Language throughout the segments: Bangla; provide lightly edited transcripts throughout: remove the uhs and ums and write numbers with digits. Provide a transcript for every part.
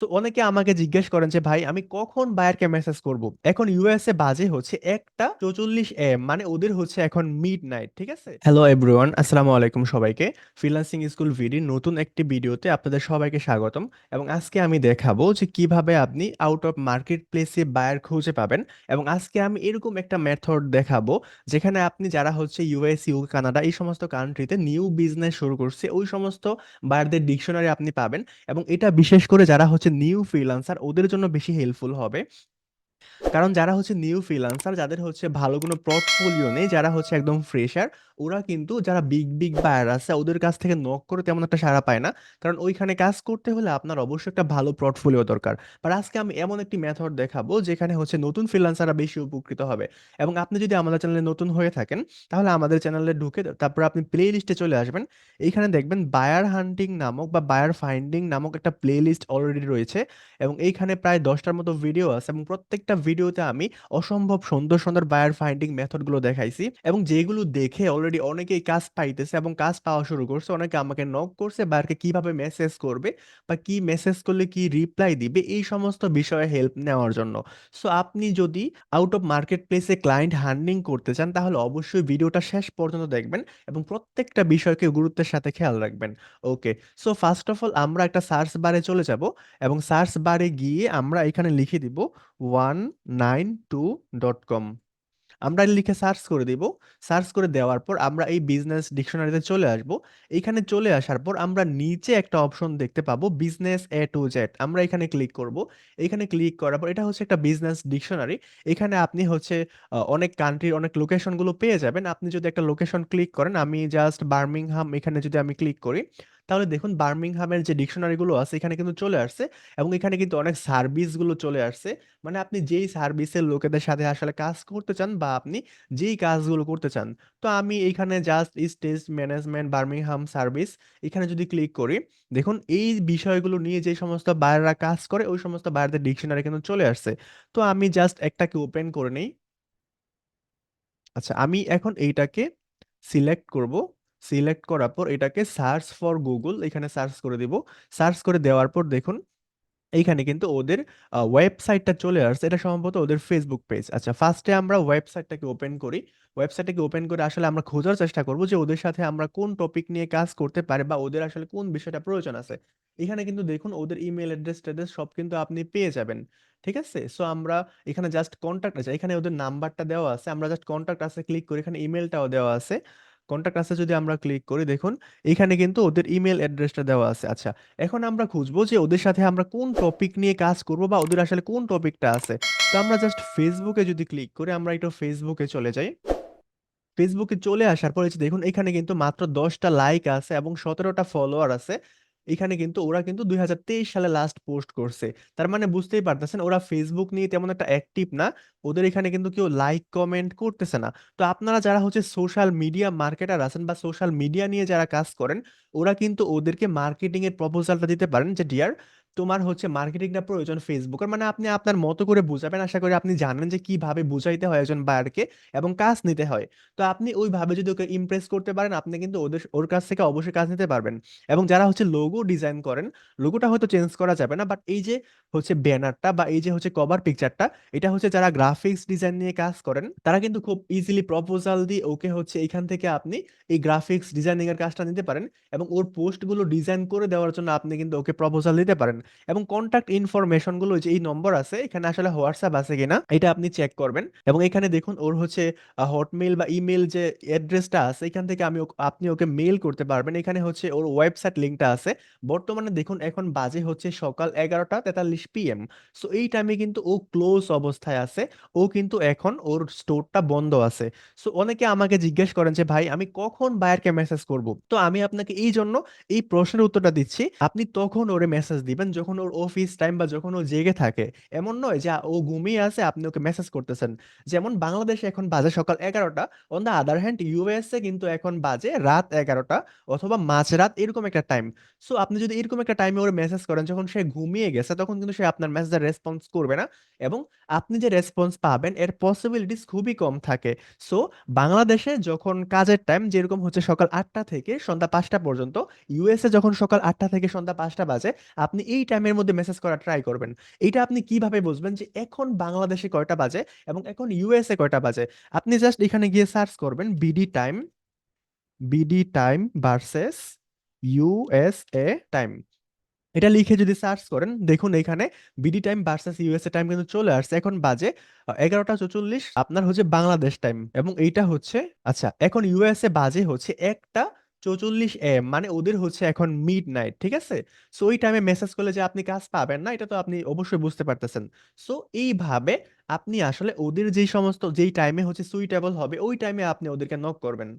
তো অনেকে আমাকে জিজ্ঞেস করেন যে ভাই আমি কখন বায়ারকে মেসেজ করব। এখন ইউএসএ বাজে হচ্ছে 1টা 44 AM, মানে ওদের হচ্ছে এখন মিড নাইট, ঠিক আছে। হ্যালো এভরিওয়ান, আসসালামু আলাইকুম সবাইকে। ফ্রিল্যান্সিং স্কুল ভিডির নতুন একটি ভিডিওতে আপনাদের সবাইকে স্বাগতম। এবং আজকে আমি দেখাবো যে কিভাবে আপনি আউট অফ মার্কেট প্লেসে বায়ার খুঁজে পাবেন। এবং আজকে আমি এরকম একটা মেথড দেখাবো যেখানে আপনি যারা হচ্ছে ইউএস, ইউ, কানাডা এই সমস্ত কান্ট্রিতে নিউ বিজনেস শুরু করছে ওই সমস্ত বায়ারদের ডিকশনারি আপনি পাবেন। এবং এটা বিশেষ করে যারা হচ্ছে নিউ ফ্রিল্যান্সার ওদের জন্য বেশি হেল্পফুল হবে। কারণ যারা হচ্ছে নিউ ফ্রিল্যান্সার, যাদের হচ্ছে ভালো কোনো পোর্টফোলিও নেই, যারা হচ্ছে একদম ফ্রেশার, ওরা কিন্তু যারা বিগ বিগ বায়ার আছে ওদের কাছ থেকে নক করে তেমন একটা সাড়া পায় না। কারণ ওইখানে কাজ করতে হলে আপনার অবশ্যই একটা ভালো পোর্টফোলিও দরকার। আর আজকে আমি এমন একটি মেথড দেখাবো যেখানে হচ্ছে নতুন ফ্রিল্যান্সাররা বেশি উপকৃত হবে। এবং আপনি যদি আমাদের চ্যানেলে নতুন হয়ে থাকেন তাহলে আমাদের চ্যানেলে ঢুকে তারপর আপনি প্লে লিস্টে চলে আসবেন। এইখানে দেখবেন বায়ার হান্টিং নামক বা বায়ার ফাইন্ডিং নামক একটা প্লে লিস্ট অলরেডি রয়েছে। এবং এইখানে প্রায় 10টার মতো ভিডিও আছে এবং প্রত্যেকটা ভিডিওতে আমি অসম্ভব সুন্দর সুন্দর বায়ার ফাইন্ডিং মেথডগুলো দেখাইছি এবং যেগুলো দেখে অলরেডি অনেকেই কাজ পাইতেছে এবং কাজ পাওয়া শুরু করছে। অনেকে আমাকে নক করছে বায়ারকে কিভাবে মেসেজ করবে বা কি মেসেজ করলে কি রিপ্লাই দিবে এই সমস্ত বিষয়ে হেল্প নেওয়ার জন্য। সো আপনি যদি আউট অফ মার্কেট প্লেসে ক্লায়েন্ট হান্টিং করতে চান তাহলে অবশ্যই ভিডিওটা শেষ পর্যন্ত দেখবেন এবং প্রত্যেকটা বিষয়কে গুরুত্বের সাথে খেয়াল রাখবেন। ওকে, সো ফার্স্ট অফ অল আমরা একটা সার্চ বারে চলে যাব এবং সার্চ বারে গিয়ে আমরা এখানে লিখে দিব 192.com। আমরা লিখে সার্চ করে দিব। সার্চ করে দেওয়ার পর আমরা এই বিজনেস ডিকশনারিতে চলে আসব। এখানে চলে আসার পর আমরা নিচে একটা অপশন দেখতে পাবো বিজনেস A to Z, আমরা এখানে ক্লিক করব। এখানে ক্লিক করার পর এটা হচ্ছে একটা বিজনেস ডিকশনারি। এখানে আপনি হচ্ছে অনেক কান্ট্রির অনেক লোকেশনগুলো পেয়ে যাবেন। আপনি যদি একটা লোকেশন ক্লিক করেন, আমি জাস্ট বার্মিংহাম এখানে যদি আমি ক্লিক করি তাহলে দেখুন বার্মিংহামের যে ডিকশনারিগুলো আছে এখানে কিন্তু চলে আসছে। এবং এখানে কিন্তু অনেক সার্ভিসগুলো চলে আসছে। মানে আপনি যেই সার্ভিসের লোকেদের সাথে আসলে কাজ করতে চান বা আপনি যেই কাজগুলো করতে চান। তো আমি এইখানে just stage management Birmingham service এখানে যদি ক্লিক করি, দেখুন এই বিষয়গুলো নিয়ে যে সমস্ত বায়াররা কাজ করে ওই সমস্ত বায়ারদের ডিকশনারি কিন্তু চলে আসছে। তো আমি জাস্ট একটাকে ওপেন করে নেই। আচ্ছা, আমি এখন এইটাকে সিলেক্ট করব। সিলেক্ট করার পর এটাকে সার্চ ফর গুগল এখানে সার্চ করে দিব। সার্চ করে দেওয়ার পর দেখুন এইখানে কিন্তু ওদের ওয়েবসাইটটা চলে আসছে। এটা সম্ভবত ওদের ফেসবুক পেজ। আচ্ছা, ফার্স্টে আমরা ওয়েবসাইটটাকে ওপেন করি। ওয়েবসাইটটাকে ওপেন করে আসলে আমরা খোঁজার চেষ্টা করব যে ওদের সাথে আমরা কোন টপিক নিয়ে কাজ করতে পারি বা ওদের আসলে কোন বিষয়টা প্রয়োজন আছে। এখানে কিন্তু দেখুন ওদের ইমেল অ্যাড্রেস ট্যাড্রেস সব কিন্তু আপনি পেয়ে যাবেন। ঠিক আছে, সো আমরা এখানে জাস্ট কন্ট্যাক্ট আছে, এখানে ওদের নাম্বারটা দেওয়া আছে, আমরা জাস্ট কন্ট্যাক্ট আছে ক্লিক করি, এখানে ইমেলটাও দেওয়া আছে। কন্ট্যাক্ট আছে যদি আমরা ক্লিক করি দেখুন এখানে কিন্তু ওদের ইমেল অ্যাড্রেসটা দেওয়া আছে। আচ্ছা, এখন আমরা খুঁজবো যে ওদের সাথে আমরা কোন টপিক নিয়ে কাজ করব বা ওদের আসলে কোন টপিকটা আছে। তো আমরা জাস্ট ফেসবুকে যদি ক্লিক করি, আমরা একটু ফেসবুকে চলে যাই। ফেসবুকে চলে আসার পরে যে দেখুন এখানে কিন্তু মাত্র 10টা লাইক আছে এবং 17টা ফলোয়ার আছে। এখানে কিন্তু ওরা কিন্তু 2023 সালে লাস্ট পোস্ট করছে। তার মানে বুঝতেই পারতেছেন ওরা ফেসবুক নিয়ে তেমন একটা অ্যাক্টিভ না। ওদের এখানে কিন্তু কেউ লাইক কমেন্ট করতেছে না। তো আপনারা যারা হচ্ছে সোশ্যাল মিডিয়া মার্কেটার আছেন বা সোশ্যাল মিডিয়া নিয়ে যারা কাজ করেন ওরা কিন্তু ওদেরকে মার্কেটিং এর প্রপোজালটা দিতে পারেন যে ডিয়ার তোমার হচ্ছে মার্কেটিংটা প্রয়োজন ফেসবুকের, মানে আপনি আপনার মতো করে বুঝাবেন। আশা করি আপনি জানেন যে কিভাবে বুঝাইতে হয় একজন বায়ারকে এবং কাজ নিতে হয়। তো আপনি ওইভাবে যদি ওকে ইমপ্রেস করতে পারেন আপনি কিন্তু ওর কাছ থেকে অবশ্যই কাজ নিতে পারবেন। এবং যারা হচ্ছে লোগো ডিজাইন করেন, লোগোটা হয়তো চেঞ্জ করা যাবে না, বাট এই যে হচ্ছে ব্যানারটা বা এই যে হচ্ছে কভার পিকচারটা, এটা হচ্ছে যারা গ্রাফিক্স ডিজাইন নিয়ে কাজ করেন তারা কিন্তু খুব ইজিলি প্রপোজাল দিয়ে ওকে হচ্ছে এখান থেকে আপনি এই গ্রাফিক্স ডিজাইনিং এর কাজটা নিতে পারেন। এবং ওর পোস্টগুলো ডিজাইন করে দেওয়ার জন্য আপনি কিন্তু ওকে প্রপোজাল দিতে পারেন। এবং কন্ট্যাক্ট ইনফরমেশন গুলো যে এই নম্বর আছে এখানে আসলে হোয়াটসঅ্যাপ আছে কিনা এটা আপনি চেক করবেন। এবং এখানে দেখুন ওর হচ্ছে হটমেল বা ইমেল যে অ্যাড্রেসটা আছে এখান থেকে আপনি ওকে মেল করতে পারবেন। এখানে হচ্ছে ওর ওয়েবসাইট লিঙ্কটা আছে। বর্তমানে দেখুন এখন বাজে হচ্ছে সকাল 11টা 43 PM। সো এই টাইমে কিন্তু ও ক্লোজ অবস্থায় আছে। ও কিন্তু এখন ওর স্টোরটা বন্ধ আছে। সো অনেকে আমাকে জিজ্ঞেস করেন যে ভাই আমি কখন বায়ারকে মেসেজ করব। তো আমি আপনাকে এই জন্য এই প্রশ্নের উত্তরটা দিচ্ছি, আপনি তখন ওরে মেসেজ দিবেন যখন ওর অফিস টাইম বা যখন ও জেগে থাকে। এমন নয় যে ও ঘুমিয়ে আছে আপনি ওকে মেসেজ করতেছেন। যেমন বাংলাদেশে এখন বাজে সকাল 11টা, on the other hand USA কিন্তু এখন বাজে রাত 11টা অথবা মাঝরাত এরকম একটা টাইম। সো আপনি যদি এরকম একটা টাইমে ওর মেসেজ করেন যখন সে ঘুমিয়ে গেছে তখন কিন্তু সে আপনার মেসেজের রেসপন্স করবে না। এবং আপনি যে রেসপন্স পাবেন এর পসিবিলিটিস খুবই কম থাকে। সো বাংলাদেশে যখন কাজের টাইম যেরকম হচ্ছে সকাল 8টা থেকে সন্ধ্যা 5টা পর্যন্ত, ইউএসএ যখন সকাল 8টা থেকে সন্ধ্যা 5টা বাজে, আপনি এই টাইমের মধ্যে মেসেজ করা ট্রাই করবেন। এইটা আপনি কিভাবে বুঝবেন যে এখন বাংলাদেশে কয়টা বাজে এবং এখন ইউএসএ কয়টা বাজে? আপনি জাস্ট এখানে গিয়ে সার্চ করবেন BD time versus USA time. এটা লিখে যদি সার্চ করেন দেখুন এখানে BD time versus USA time কিন্তু চলে আসছে। এখন বাজে 11টা 44 আপনার হচ্ছে বাংলাদেশ টাইম, এবং এইটা হচ্ছে আচ্ছা এখন ইউএসএ বাজে হচ্ছে 1টা 44 AM, মানে ওদের হচ্ছে এখন মিড নাইট, ঠিক আছে? সো ওই টাইমে মেসেজ করলে যে আপনি কাজ পাবেন না, এটা তো আপনি অবশ্যই বুঝতে পারতেছেন। সো এইভাবে আপনি আসলে ওদের যেই টাইমে হচ্ছে সুইটেবল হবে ওই টাইমে আপনি ওদেরকে নক করবেন।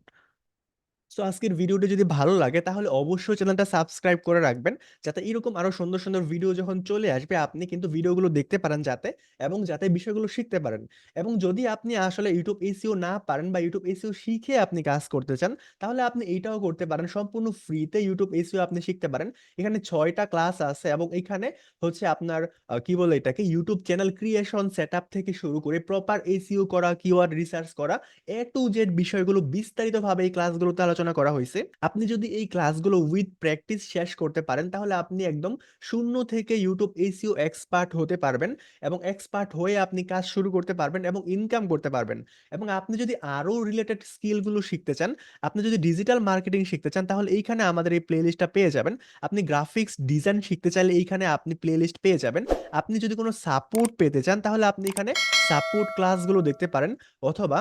সো আজকের ভিডিওটি যদি ভালো লাগে তাহলে অবশ্যই চ্যানেলটা সাবস্ক্রাইব করে রাখবেন, যাতে এরকম আরো সুন্দর সুন্দর ভিডিও যখন চলে আসবে আপনি কিন্তু ভিডিওগুলো দেখতে পারেন যাতে, এবং যাতে বিষয়গুলো শিখতে পারেন। এবং যদি আপনি আসলে ইউটিউব এসইও না পারেন বা ইউটিউব এসইও শিখে আপনি কাজ করতে চান, তাহলে আপনি এইটাও করতে পারেন, সম্পূর্ণ ফ্রিতে ইউটিউব এসইও আপনি শিখতে পারেন। এখানে 6টা ক্লাস আছে এবং এখানে হচ্ছে আপনার কি বলে এটাকে, ইউটিউব চ্যানেল ক্রিয়েশন সেটআপ থেকে শুরু করে প্রপার এসইও করা, কিওয়ার্ড রিসার্চ করা, A to Z বিষয়গুলো বিস্তারিতভাবে এই ক্লাসগুলোতে আলোচনা করা হয়েছে। আপনি যদি এই ক্লাসগুলো উইথ প্র্যাকটিস শেষ করতে পারেন তাহলে আপনি একদম শূন্য থেকে ইউটিউব এসইও এক্সপার্ট হতে পারবেন, এবং এক্সপার্ট হয়ে আপনি কাজ শুরু করতে পারবেন এবং ইনকাম করতে পারবেন। এবং আপনি যদি আরো রিলেটেড স্কিলগুলো শিখতে চান, আপনি যদি ডিজিটাল মার্কেটিং শিখতে চান, তাহলে এইখানে আমাদের এই প্লেলিস্টটা পেয়ে যাবেন। আপনি গ্রাফিক্স ডিজাইন শিখতে চাইলে এইখানে আপনি প্লেলিস্ট পেয়ে যাবেন। আপনি যদি কোনো সাপোর্ট পেতে চান তাহলে আপনি এখানে সাপোর্ট ক্লাসগুলো দেখতে পারেন, অথবা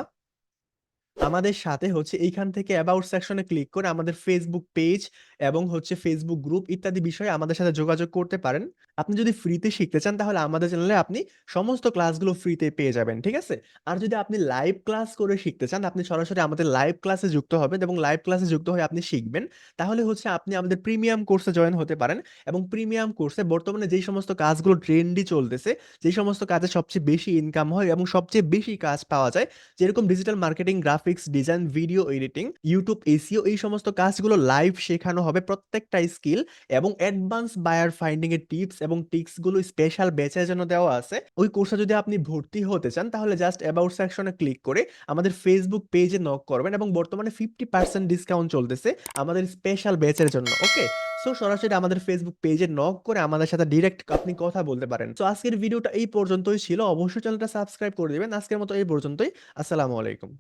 আমাদের সাথে হচ্ছে এইখান থেকে অ্যাবাউট সেকশনে ক্লিক করে আমাদের ফেসবুক পেজ এবং হচ্ছে ফেসবুক গ্রুপ ইত্যাদি বিষয়ে আমাদের সাথে যোগাযোগ করতে পারেন। আপনি যদি ফ্রিতে শিখতে চান তাহলে আমাদের চ্যানেলে আপনি সমস্ত ক্লাসগুলো ফ্রিতে পেয়ে যাবেন, ঠিক আছে? আর যদি আপনি লাইভ ক্লাস করে শিখতে চান, আপনি সরাসরি আমাদের লাইভ ক্লাসে যুক্ত হবেন এবং লাইভ ক্লাসে যুক্ত হয়ে আপনি শিখবেন, তাহলে হচ্ছে আপনি আমাদের প্রিমিয়াম কোর্সে জয়েন হতে পারেন। এবং প্রিমিয়াম কোর্সে বর্তমানে যেই সমস্ত কাজগুলো ট্রেন্ডি চলতেছে, যেই সমস্ত কাজে সবচেয়ে বেশি ইনকাম হয় এবং সবচেয়ে বেশি কাজ পাওয়া যায়, যেরকম digital marketing, graphics design, video editing, YouTube SEO, এই সমস্ত কাজগুলো লাইভ শেখানো হবে প্রত্যেকটা স্কিল, এবং অ্যাডভান্স বায়ার ফাইন্ডিং এর টিপস এবং ট্রিক্স গুলো স্পেশাল ব্যাচের জন্য দেওয়া আছে। ওই কোর্সে যদি আপনি ভর্তি হতে চান তাহলে জাস্ট অ্যাবাউট সেকশনে ক্লিক করে আমাদের ফেসবুক পেজে নক করবেন, এবং বর্তমানে 50% ডিসকাউন্ট চলতেছে আমাদের স্পেশাল ব্যাচের জন্য, ওকে? সো সরাসরি আমাদের ফেসবুক পেজে নক করে আমাদের সাথে ডিরেক্ট আপনি কথা বলতে পারেন। তো আজকের ভিডিওটা এই পর্যন্তই ছিল, অবশ্যই চ্যানেলটা সাবস্ক্রাইব করে দিবেন। আজকের মতো এই পর্যন্তই। আসসালামু আলাইকুম।